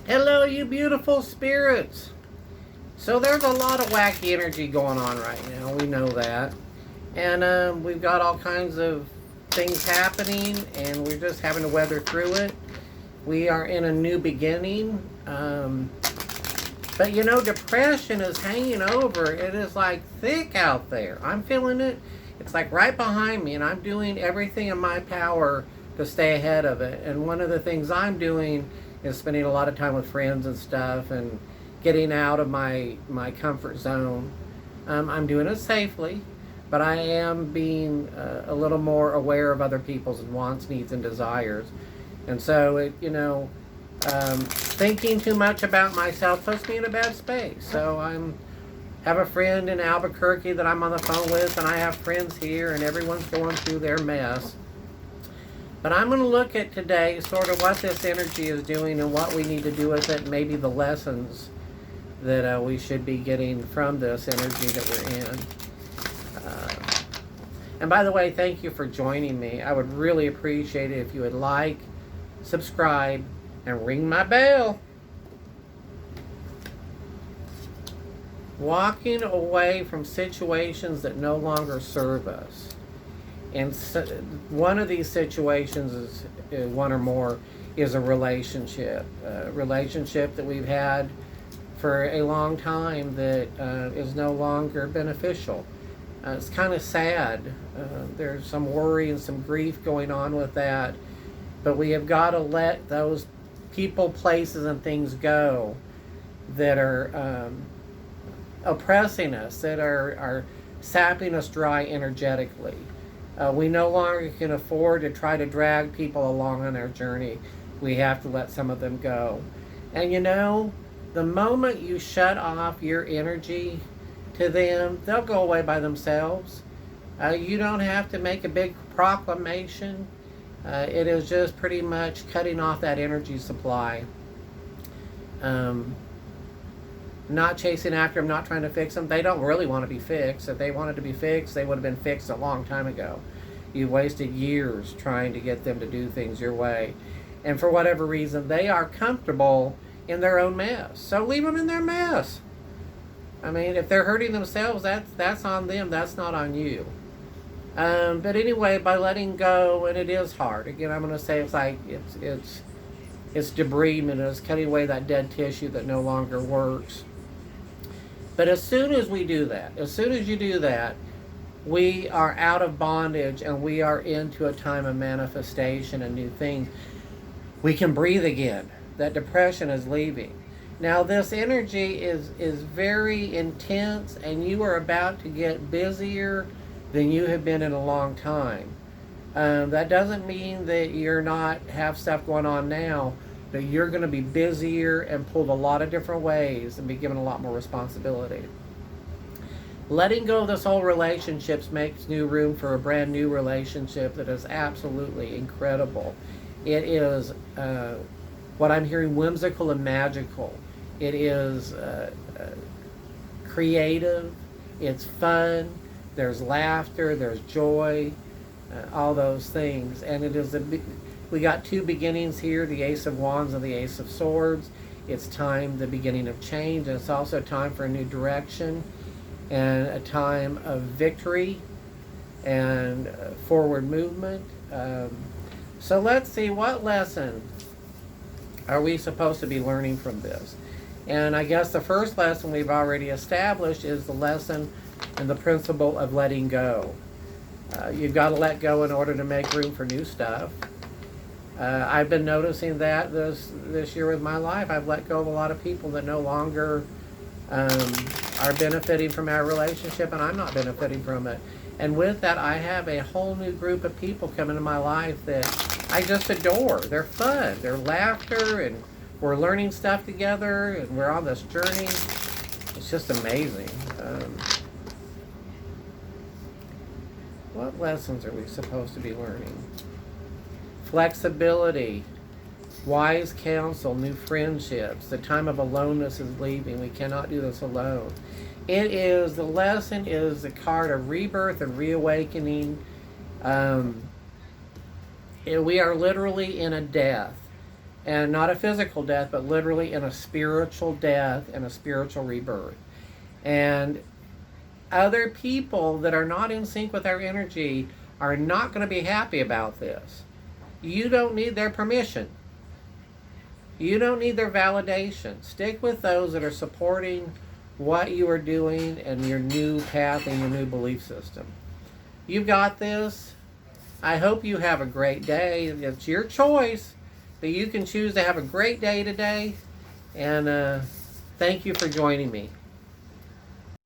Hello, you beautiful spirits. So there's a lot of wacky energy going on right now. We know that. And we've got all kinds of things happening, and we're just having to weather through it. We are in a new beginning. But depression is hanging over. It is like thick out there. I'm feeling it. It's like right behind me, and I'm doing everything in my power to stay ahead of it. And one of the things I'm doing is spending a lot of time with friends and stuff and getting out of my comfort zone. I'm doing it safely, but I am being a little more aware of other people's wants, needs, and desires. And so, thinking too much about myself puts me in a bad space. So have a friend in Albuquerque that I'm on the phone with, and I have friends here, and everyone's going through their mess. But I'm going to look at today sort of what this energy is doing and what we need to do with it, and maybe the lessons that we should be getting from this energy that we're in. And by the way, thank you for joining me. I would really appreciate it if you would like, subscribe, and ring my bell. Walking away from situations that no longer serve us. And so, one of these situations is one or more is a relationship that we've had for a long time that is no longer beneficial. It's kind of sad. There's some worry and some grief going on with that, but we have got to let those people, places, and things go that are oppressing us, that are sapping us dry energetically. We no longer can afford to try to drag people along on their journey. We have to let some of them go. And the moment you shut off your energy to them, they'll go away by themselves. You don't have to make a big proclamation. It is just pretty much cutting off that energy supply. Not chasing after them, not trying to fix them. They don't really want to be fixed. If they wanted to be fixed, they would have been fixed a long time ago. You wasted years trying to get them to do things your way. And for whatever reason, they are comfortable in their own mess. So leave them in their mess. I mean, if they're hurting themselves, that's on them. That's not on you. But anyway, by letting go, and it is hard. Again, I'm going to say it's debridement. It's cutting away that dead tissue that no longer works. But as soon as we do that, as soon as you do that, we are out of bondage and we are into a time of manifestation and new things. We can breathe again. That depression is leaving. Now this energy is very intense, and you are about to get busier than you have been in a long time. That doesn't mean that you're not have stuff going on now, but you're going to be busier and pulled a lot of different ways and be given a lot more responsibility. Letting go of this whole relationships makes new room for a brand new relationship that is absolutely incredible. It is what I'm hearing, whimsical and magical. It is creative. It's fun. There's laughter. There's joy. All those things. And it is we got two beginnings here, the Ace of Wands and the Ace of Swords. It's time, the beginning of change. And it's also time for a new direction and a time of victory and forward movement. So let's see, what lesson are we supposed to be learning from this? And I guess the first lesson we've already established is the lesson and the principle of letting go. You've got to let go in order to make room for new stuff. I've been noticing that this year with my life. I've let go of a lot of people that no longer are benefiting from our relationship, and I'm not benefiting from it. And with that, I have a whole new group of people come into my life that I just adore. They're fun. They're laughter, and we're learning stuff together, and we're on this journey. It's just amazing. What lessons are we supposed to be learning? Flexibility, wise counsel, new friendships. The time of aloneness is leaving. We cannot do this alone. The lesson is the card of rebirth and reawakening. We are literally in a death. And not a physical death, but literally in a spiritual death and a spiritual rebirth. And other people that are not in sync with our energy are not going to be happy about this. You don't need their permission. You don't need their validation. Stick with those that are supporting what you are doing and your new path and your new belief system. You've got this. I hope you have a great day. It's your choice, but you can choose to have a great day today. And thank you for joining me.